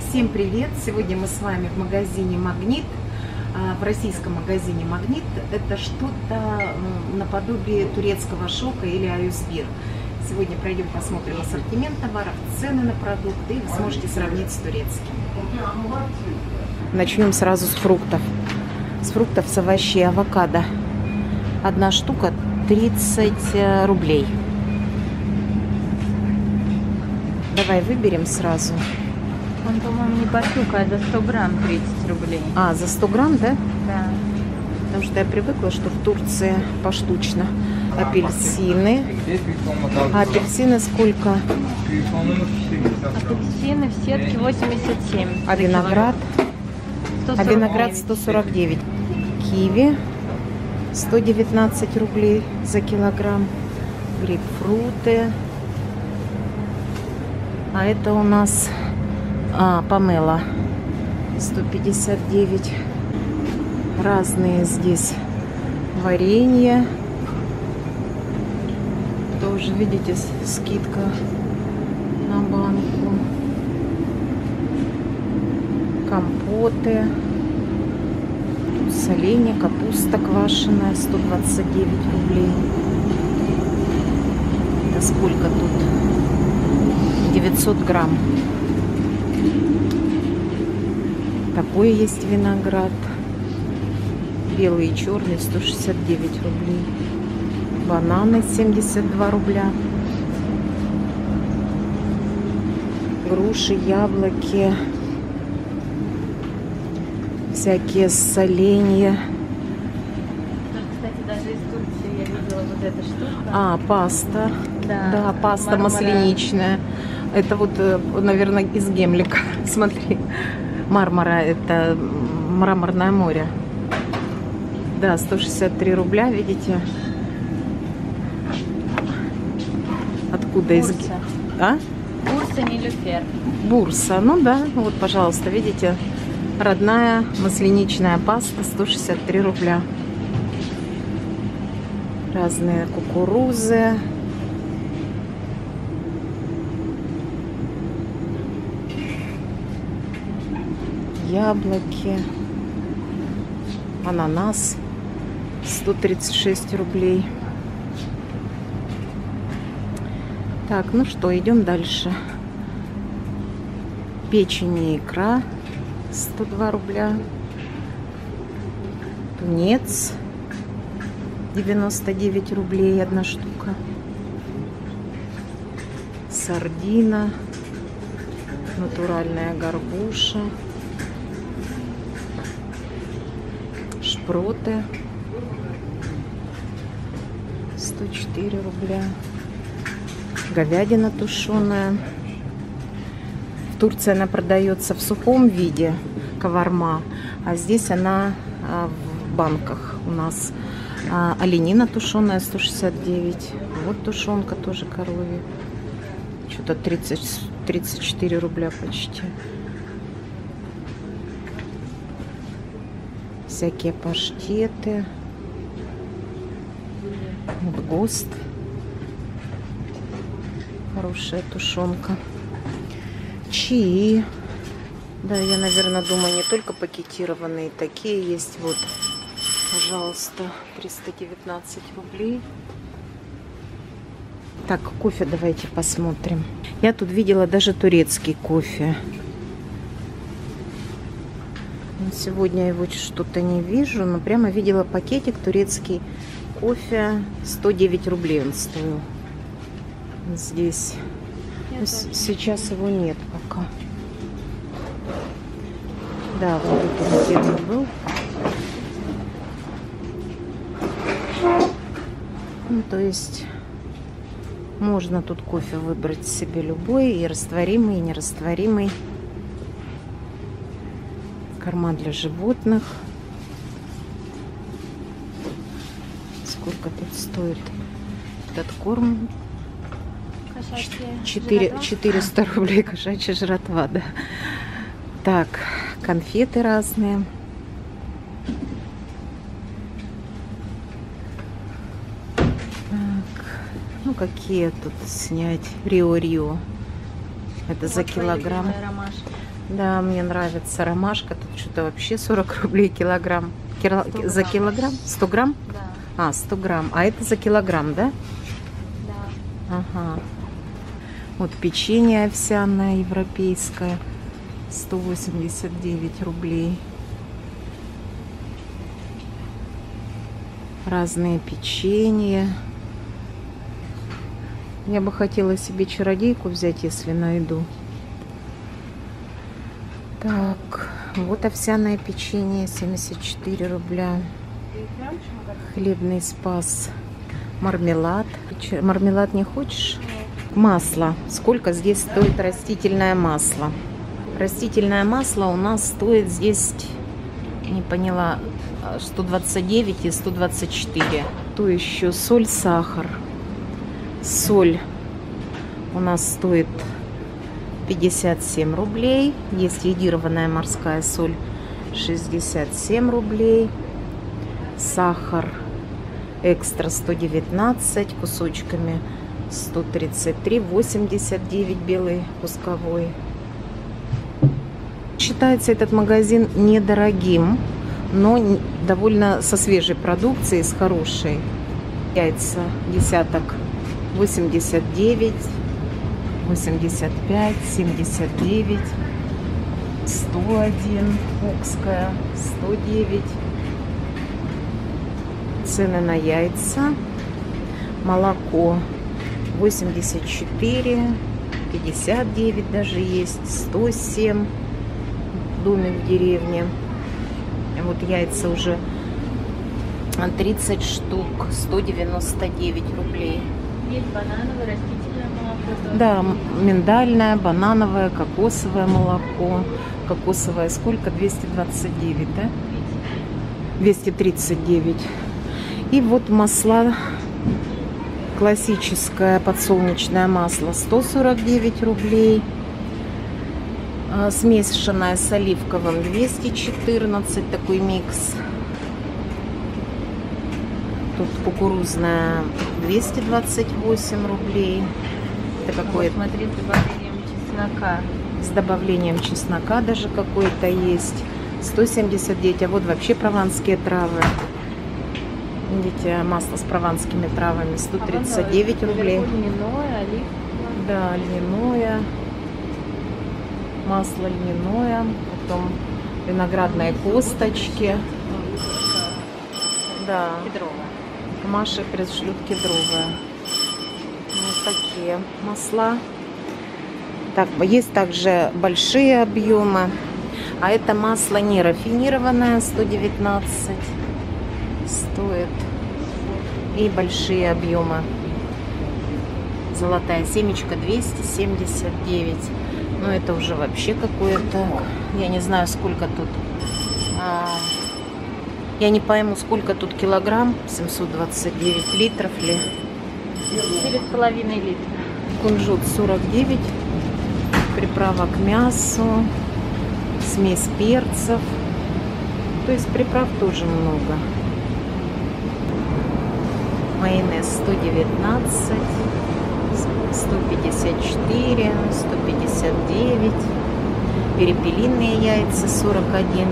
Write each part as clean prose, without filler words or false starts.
Всем привет! Сегодня мы с вами в магазине Магнит, в российском магазине Магнит. Это что-то наподобие турецкого шока или Аюсбир. Сегодня пройдем, посмотрим ассортимент товаров, цены на продукты, и вы сможете сравнить с турецким. Начнем сразу с фруктов. С фруктов, с овощей, авокадо. Одна штука 30 рублей. Давай выберем сразу. Он, по-моему, не пошукает, за 100 грамм 30 рублей. А, за 100 грамм, да? Да. Потому что я привыкла, что в Турции поштучно. Апельсины. А апельсины сколько? Апельсины в сетке 87. А виноград? 149. А виноград 149. Киви 119 рублей за килограмм. Грейпфруты. А это у нас помело 159. Разные здесь варенье. Тоже, видите, скидка на банку. Компоты. Тут соленья, капуста квашеная 129 рублей. Это сколько тут? 900 грамм. Такой есть виноград. Белый и черный 169 рублей. Бананы 72 рубля. Груши, яблоки. Всякие соленья. Кстати, даже из Турции я видела вот эту штуку. А, паста. Да, паста масляничная. Это вот, наверное, из Гемлика. Смотри. Мармара, это Мраморное море. Да, 163 рубля, видите? Откуда из... А? Бурса Нилюфер. Бурса, ну да, вот, пожалуйста, видите? Родная масляничная паста 163 рубля. Разные кукурузы. Яблоки. Ананас 136 рублей. Так, ну что, идем дальше. Печень и икра 102 рубля. Тунец 99 рублей одна штука. Сардина. Натуральная горбуша. Шпроты 104 рубля. Говядина тушеная. В Турции она продается в сухом виде, каварма, а здесь она в банках у нас. Оленина тушеная 169. Вот тушенка тоже коровья. Что-то 34 рубля почти. Всякие паштеты. Вот ГОСТ. Хорошая тушенка. Чаи. Да, я, наверное, думаю, не только пакетированные. Такие есть. Вот, пожалуйста, 319 рублей. Так, кофе давайте посмотрим. Я тут видела даже турецкий кофе. Сегодня его что-то не вижу, но прямо видела пакетик турецкий кофе. 109 рублей он стоил. Здесь. Сейчас его нет пока. Да, вот это где-то был. Ну, то есть можно тут кофе выбрать себе любой, и растворимый, и нерастворимый. Корма для животных. Сколько тут стоит этот корм? 400 рублей кошачья жратва, да. Так, конфеты разные. Так, ну какие тут снять? Рио-Рио. Это за Вот твоя килограмм. любимая ромашка. Да, мне нравится ромашка. Тут что-то вообще 40 рублей килограмм. За килограмм? 100 грамм? Да, 100 грамм. А это за килограмм, да? да. Ага. Вот печенье овсяное европейское. 189 рублей. Разные печенья. Я бы хотела себе чародейку взять, если найду. Так, вот овсяное печенье, 74 рубля. Хлебный спас. Мармелад. Мармелад не хочешь? Масло. Сколько здесь стоит растительное масло? Растительное масло у нас стоит здесь, не поняла, 129 и 124. То еще соль, сахар. Соль у нас стоит 57 рублей. Есть йодированная морская соль, 67 рублей. Сахар экстра 119, кусочками 133, 89 белый кусковой. Считается этот магазин недорогим, но довольно со свежей продукцией, с хорошей. Яйца десяток 89, 85, 79, 101, окская 109. Цены на яйца. Молоко 84, 59 даже есть, 107. Домик в деревне. Вот яйца уже 30 штук, 199 рублей. Есть банановое, растительное молоко. Да, миндальное, банановое, кокосовое молоко. Кокосовое сколько? 229, да? 239. И вот масла. Классическое подсолнечное масло 149 рублей. Смешанное с оливковым 214, такой микс. Тут кукурузная 228 рублей. Это какое-то... Смотри, с добавлением чеснока. С добавлением чеснока даже какой-то есть. 179, а вот вообще прованские травы. Видите, масло с прованскими травами 139 рублей. Льняное, оливковое. Да, льняное. Масло льняное. Потом виноградные косточки. Да. Кедровое. Маша пришлют кедровое. Вот такие масла. Так, есть также большие объемы. А это масло не рафинированное, 119 стоит. И большие объемы. Золотая семечка 279. Ну это уже вообще какое-то, я не знаю, сколько тут. Я не пойму, сколько тут килограмм. 729 литров ли? 9,5 литра. Кунжут 49. Приправа к мясу. Смесь перцев. То есть приправ тоже много. Майонез 119, 154, 159. Перепелиные яйца 41,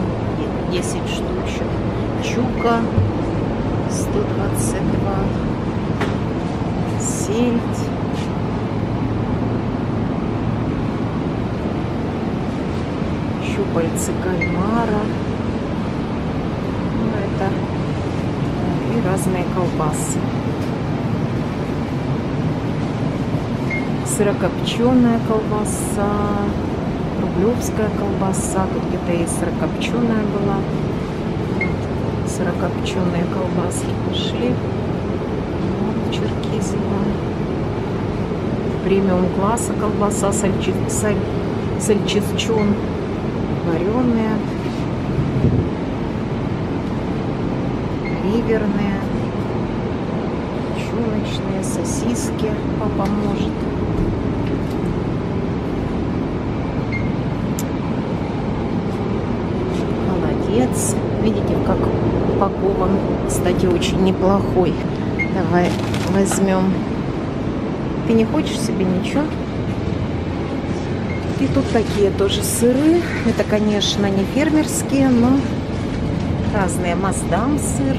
10 штучек. Чука 122. Сельдь. Щупальцы кальмара. Ну, это и разные колбасы. Сырокопченая колбаса, рублевская колбаса. Тут где-то и сырокопченая была. Сырокопченые колбаски пошли. Вот, черкизово. Премиум класса колбаса, сальчичон, вареные, ливерные, чулочные, сосиски папа может. Молодец. Видите, как упакован. Кстати, очень неплохой. Давай возьмем. Ты не хочешь себе ничего? И тут такие тоже сыры. Это, конечно, не фермерские, но разные. Маасдам сыр,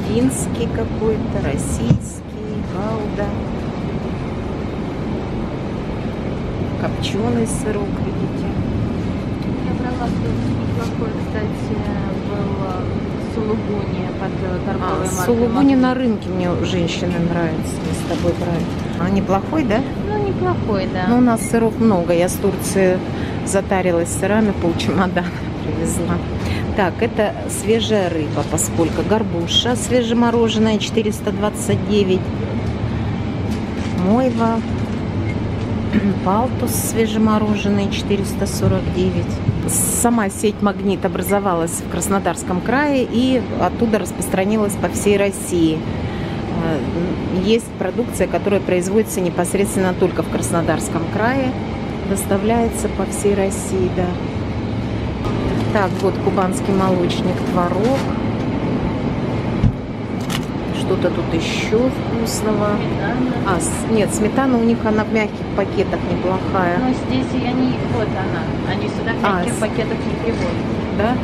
финский какой-то, российский, гауда, копченый сырок, видите. Я брала неплохой, кстати, был сулугуни под торговой маркой. Сулугуни на рынке мне женщины нравятся. Мы с тобой брали. А неплохой, да? Ну, неплохой, да. Ну, у нас сыров много. Я с Турции затарилась сырами, полчемодана привезла. Так, это свежая рыба, поскольку горбуша свежемороженая 429, мойва, палтус свежемороженый 449. Сама сеть «Магнит» образовалась в Краснодарском крае и оттуда распространилась по всей России. Есть продукция, которая производится непосредственно только в Краснодарском крае, доставляется по всей России, да. Так, вот кубанский молочник, творог. Что-то тут еще вкусного. Нет, сметана у них, она в мягких пакетах неплохая. Но здесь они, вот она, они сюда в мягких пакетах не привозят. Да?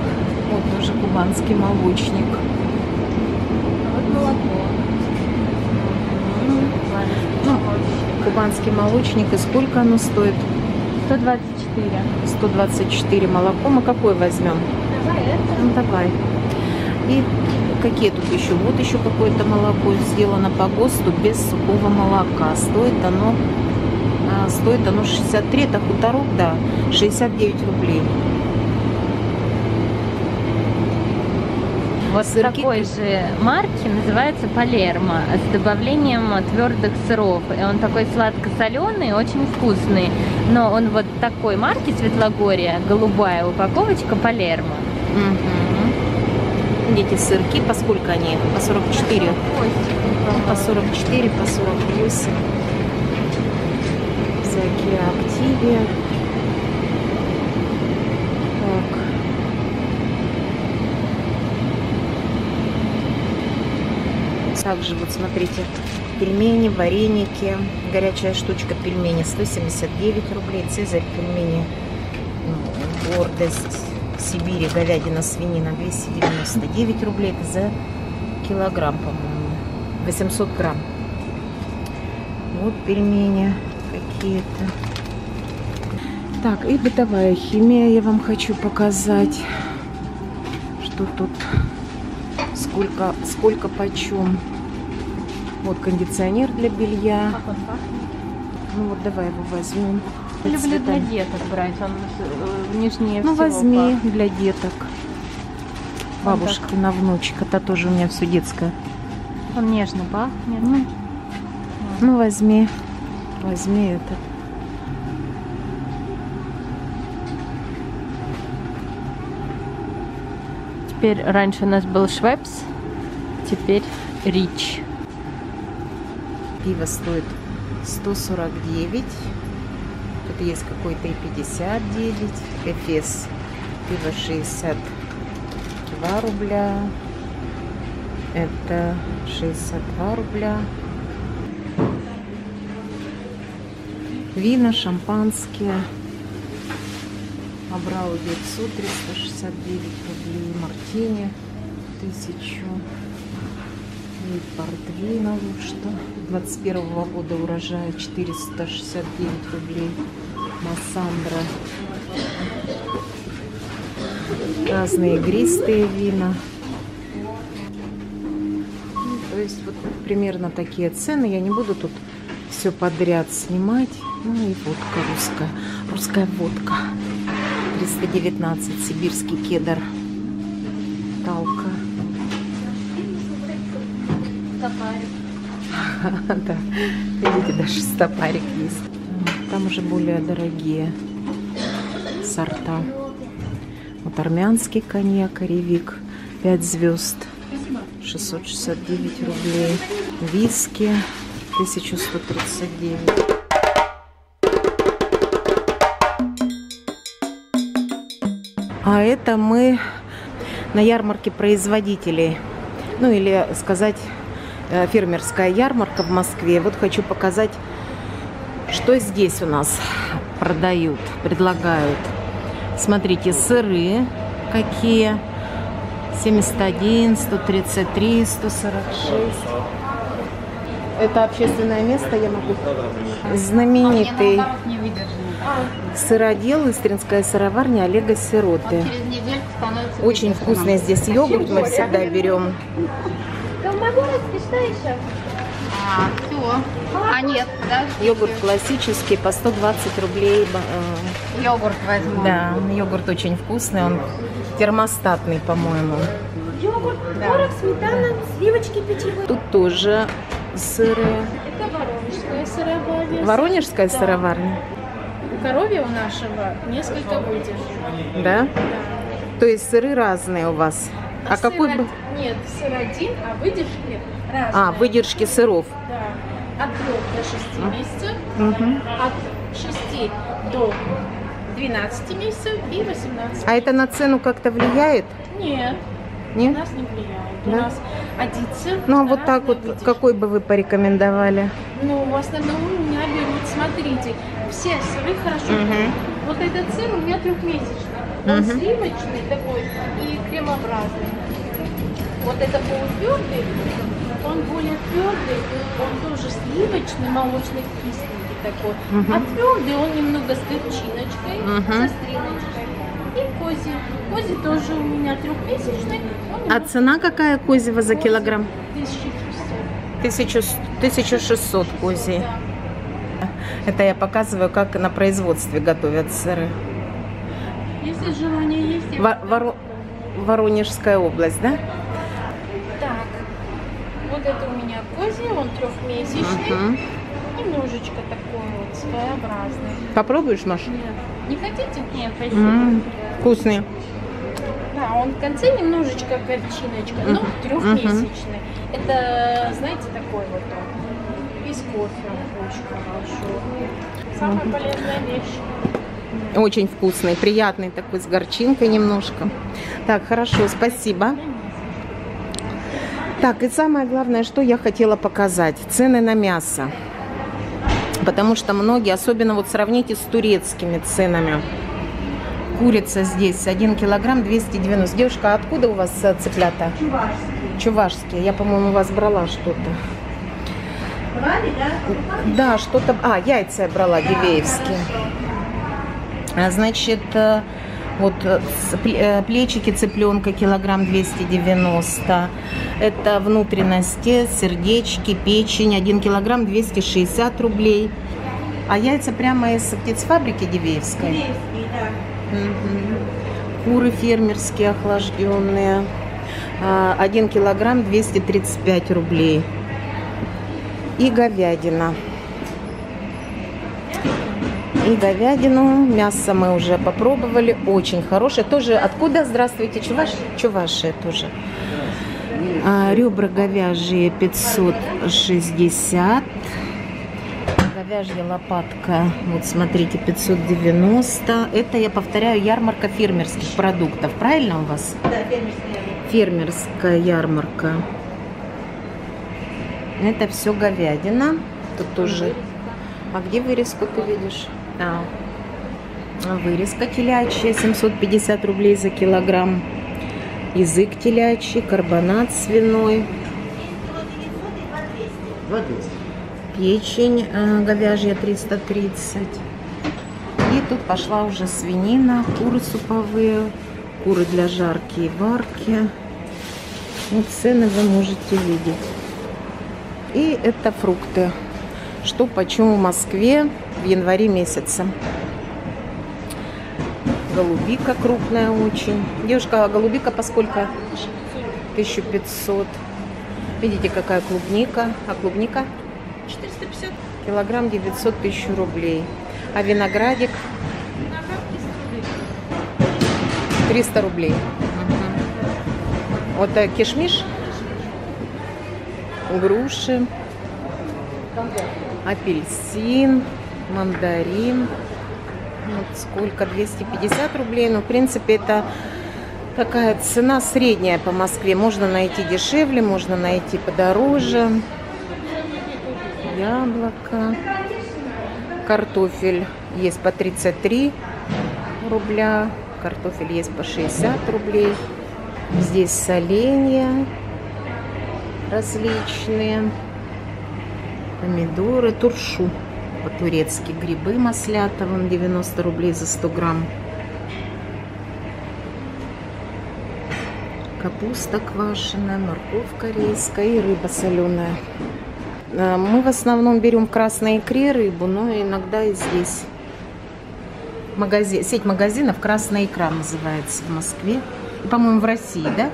Вот тоже кубанский молочник. А вот молоко. Кубанский молочник, и сколько оно стоит? 124. 124 молоко. Мы какой возьмем? Давай это. Ну, давай. И какие тут еще? Вот еще какое-то молоко сделано по ГОСТу без сухого молока. Стоит оно 63, это хуторок, да, 69 рублей. Вот сырки такой же марки называется Палермо с добавлением твердых сыров. И он такой сладко-соленый, очень вкусный. Но он вот такой марки Светлогорья, голубая упаковочка Палермо. Эти сырки, по сколько они? По 44? По 44, по 48. Всякие активия. Так. Также вот смотрите, пельмени, вареники, горячая штучка пельмени 179 рублей, Цезарь пельмени, гордость Сибири, говядина, свинина 299 рублей, это за килограмм, по-моему, 800 грамм. Вот пельмени какие-то. Так, и бытовая химия я вам хочу показать, что тут, сколько почем. Вот кондиционер для белья. Как он пахнет? Ну вот давай его возьмем. Я люблю для деток брать, он нежнее ну всего возьми пахнет. для деток. Бабушкина внучка, это тоже у меня все детское. Он нежно пахнет. Ну возьми этот. Теперь раньше у нас был Швепс, теперь Рич. Пиво стоит 149. Тут есть какой-то и 59. Эфес. Пиво 62 рубля. Это 62 рубля. Вина, шампанские. Абрау 900, 369 рублей. Мартини 1000. И портвейна вот что. 21 года урожая 469 рублей. Массандра. Разные игристые вина. То есть вот примерно такие цены. Я не буду тут все подряд снимать. Ну и водка русская. Русская водка. 319. Сибирский кедр. Талка. Стопарик. Да, видите, даже стопарик есть. Там уже более дорогие сорта. Вот армянский коньяк, Ревик, 5 звезд, 669 рублей. Виски, 1139. А это мы на ярмарке производителей. Ну или сказать, фермерская ярмарка в Москве. Вот хочу показать, что здесь у нас. продают, предлагают. Смотрите, сыры какие. 71, 133, 146. Это общественное место, я могу. Знаменитый сыродел, Истринская сыроварня Олега Сироты. Очень вкусный здесь йогурт, мы всегда берем. Нет, да? Йогурт классический по 120 рублей. Йогурт возьму. Да, йогурт очень вкусный, он термостатный, по-моему. Йогурт, творог, сметана, сливочки питьевые. Тут тоже сыры. Это воронежская сыроварня. Воронежская сыроварня? У коровья у нашего несколько выдержек. Да? То есть сыры разные у вас. А сыр какой бы? Нет, сыр один, а выдержки разные. А, выдержки сыров. Да. От 3 до 6 месяцев, от 6 до 12 месяцев и 18. А это на цену как-то влияет? Нет, Нет? у нас не влияет. Да? У нас одится. Ну, а вот так вот, выдержки. какой бы вы порекомендовали? Ну, в основном у меня берут, смотрите, все сыры хорошо. Вот этот сыр у меня 3-месячный. Он сливочный такой и кремообразный. Вот это полутвердый, он более твердый, он тоже сливочный, молочный, кисленький такой. А твердый он немного с горчиночкой, со стриночкой. И козий. Козий тоже у меня 3-месячный. А цена какая козьего за килограмм? 1600. 1600 козий. Это я показываю, как на производстве готовят сыры. Если желание есть, я Воронежская область, да? Так, вот это у меня козий, он 3-месячный. Немножечко такой вот своеобразный. Попробуешь, Маша? Нет. Не хотите? Нет, спасибо. Вкусные. Да, он в конце немножечко горчиночка, но 3-месячный. Это, знаете, такой вот он. И с кофе очень хорошо. Самая полезная вещь. Очень вкусный, приятный такой, с горчинкой немножко. Так, хорошо, спасибо. Так, и самое главное, что я хотела показать. Цены на мясо. Потому что многие, особенно вот сравните с турецкими ценами. Курица здесь 1 килограмм 290. Девушка, а откуда у вас цыплята? Чувашские. Я, по-моему, у вас брала что-то. Брали, да? Да, что-то... А, яйца я брала, дивеевские. Значит, вот плечики цыпленка килограмм 290. Это внутренности, сердечки, печень 1 килограмм 260 рублей. А яйца прямо из птицефабрики дивеевской? Дивеевские, да. Куры фермерские охлажденные. 1 килограмм 235 рублей. И говядина. И говядину, мясо мы уже попробовали, очень хорошее. Тоже откуда? Здравствуйте, Чувашия тоже. Ребра говяжьи 560. Говяжья лопатка, вот смотрите, 590. Это, я повторяю, ярмарка фермерских продуктов. Правильно у вас? Да, фермерская. Фермерская ярмарка. Это все говядина. Тут тоже. А где вырезку ты видишь? Вырезка телячья 750 рублей за килограмм. Язык телячий, карбонат свиной. Печень говяжья 330. И тут пошла уже свинина, куры суповые, куры для жарки и варки. Вот цены вы можете видеть. И это фрукты. Что почем в Москве в январе месяце. Голубика крупная очень. Девушка, а голубика по сколько? 1500. Видите, какая клубника. А клубника? 450. Килограмм 900, 1000 рублей. А виноградик? 300 рублей. Вот кишмиш. Груши. Апельсин, мандарин. Вот сколько? 250 рублей. Но в принципе это такая цена средняя по Москве. Можно найти дешевле, можно найти подороже. Яблоко. Картофель есть по 33 рубля. Картофель есть по 60 рублей. Здесь соленья различные. Помидоры, туршу по-турецки. Грибы маслята, вон 90 рублей за 100 грамм. Капуста квашеная, морковь корейская и рыба соленая. Мы в основном берем в красной икре рыбу, но иногда и здесь. Сеть магазинов «Красная икра» называется в Москве. По-моему, в России, да?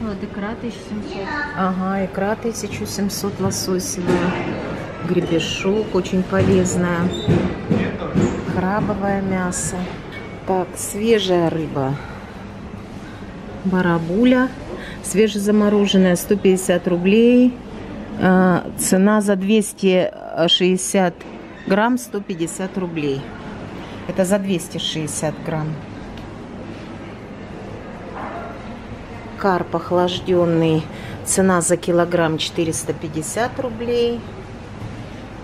Вот икра 1700. Ага, икра 1700 лососевая. Гребешок очень полезная. Крабовое мясо. Так, свежая рыба. Барабуля. Свежезамороженная 150 рублей. Цена за 260 грамм 150 рублей. Это за 260 грамм. Карп охлажденный. Цена за килограмм 450 рублей.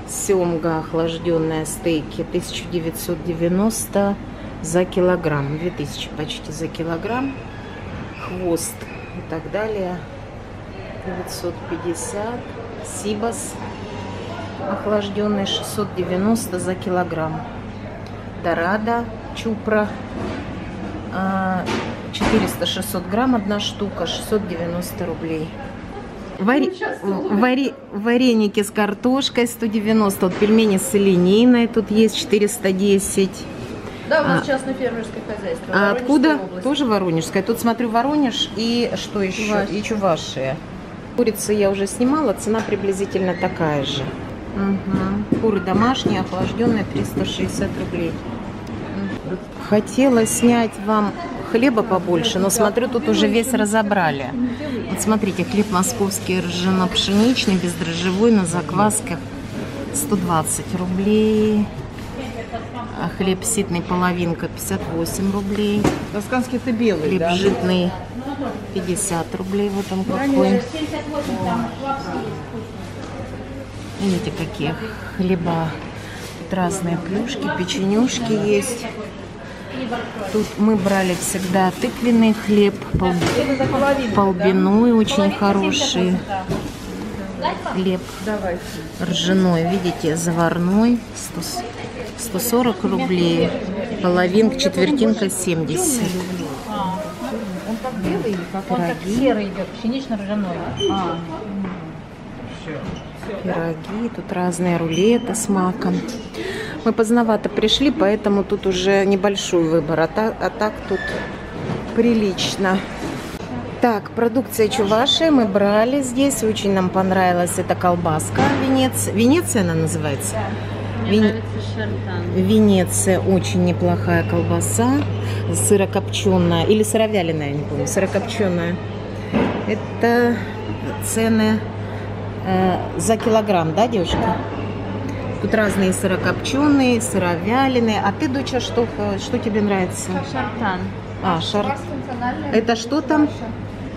Семга охлажденная, стейки 1990 за килограмм. 2000 почти за килограмм. Хвост и так далее 950. Сибас охлажденный 690 за килограмм. Дорадо чупра 400-600 грамм одна штука, 690 рублей. Вареники с картошкой 190. Вот пельмени с олениной тут есть 410. Да, у нас частное фермерское хозяйство. А откуда? Тоже Воронежская. Тут смотрю Воронеж и что еще? Чувашия. И Чувашия. Курицы я уже снимала, цена приблизительно такая же. Угу. Куры домашние, охлажденные, 360 рублей. Хотела снять вам хлеба побольше, но смотрю, тут уже весь разобрали. Вот смотрите, хлеб московский ржано-пшеничный, бездрожжевой, на заквасках 120 рублей. А хлеб ситный половинка 58 рублей. Тосканский это белый, Хлеб да? житный 50 рублей. Вот он какой. Видите, какие хлеба. Тут разные плюшки, печенюшки есть. Тут мы брали всегда тыквенный хлеб, полбиной очень хороший. Хлеб ржаной, видите, заварной 140 рублей, половинка, четвертинка 70. Он как белый или как? Он как серый идет, пшенично-ржаной. Пироги, тут разные рулеты с маком. Мы поздновато пришли, поэтому тут уже небольшой выбор, а так тут прилично. Так, продукция Чувашии мы брали здесь, очень нам понравилась эта колбаска Венеция она называется? Мне нравится шартан. Венеция, очень неплохая колбаса, сырокопченая или сыровяленая, я не помню, сырокопченая. Это цены за килограмм, да, девушка? Тут разные сырокопченые, сыровяленые. А ты, доча, что тебе нравится? Шартан. Это что там?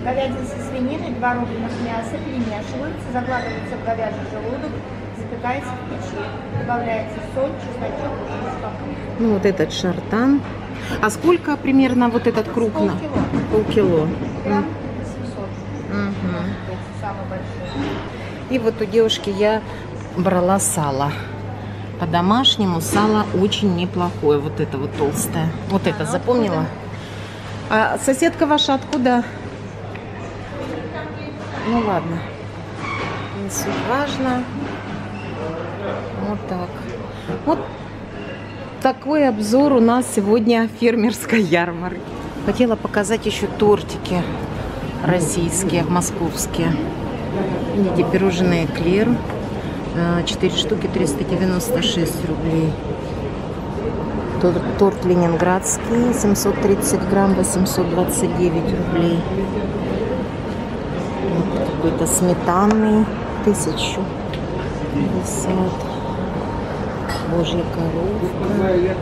Говядина со свининой, 2 рубленых мяса перемешиваются, закладывается в говяжий желудок, запекается в печи, добавляется соль, чесночок и спокойно. Ну, вот этот шартан. А сколько примерно вот этот крупно? Полкило. Грамм 700. Угу. Самый большой. И вот у девушки я брала сало. По-домашнему сало очень неплохое. Вот это вот толстое. Вот это запомнила? А соседка ваша откуда? Ну ладно. Не суть важно. Вот так. Вот такой обзор у нас сегодня фермерской ярмарки. Хотела показать еще тортики российские, московские. Видите, пирожные эклер. 4 штуки 396 рублей. Торт ленинградский 730 грамм 829 рублей. Вот какой-то сметанный 1050. Божья коровка.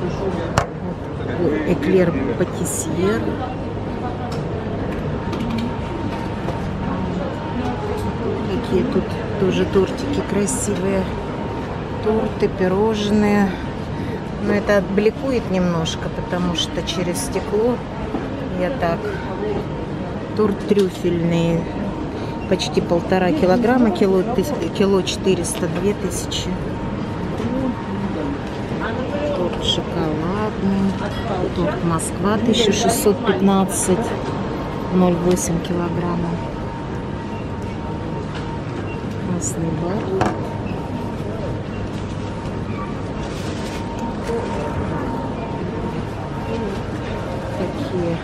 Вот эклер патиссьер. Какие тут тоже тортики красивые. торты, пирожные. Но это отбликует немножко, потому что через стекло я так. Торт трюфельный, почти 1,5 килограмма, кило 400, 2000. Торт шоколадный, торт Москва 1615, 0,8 килограмма. Красный бар. Такие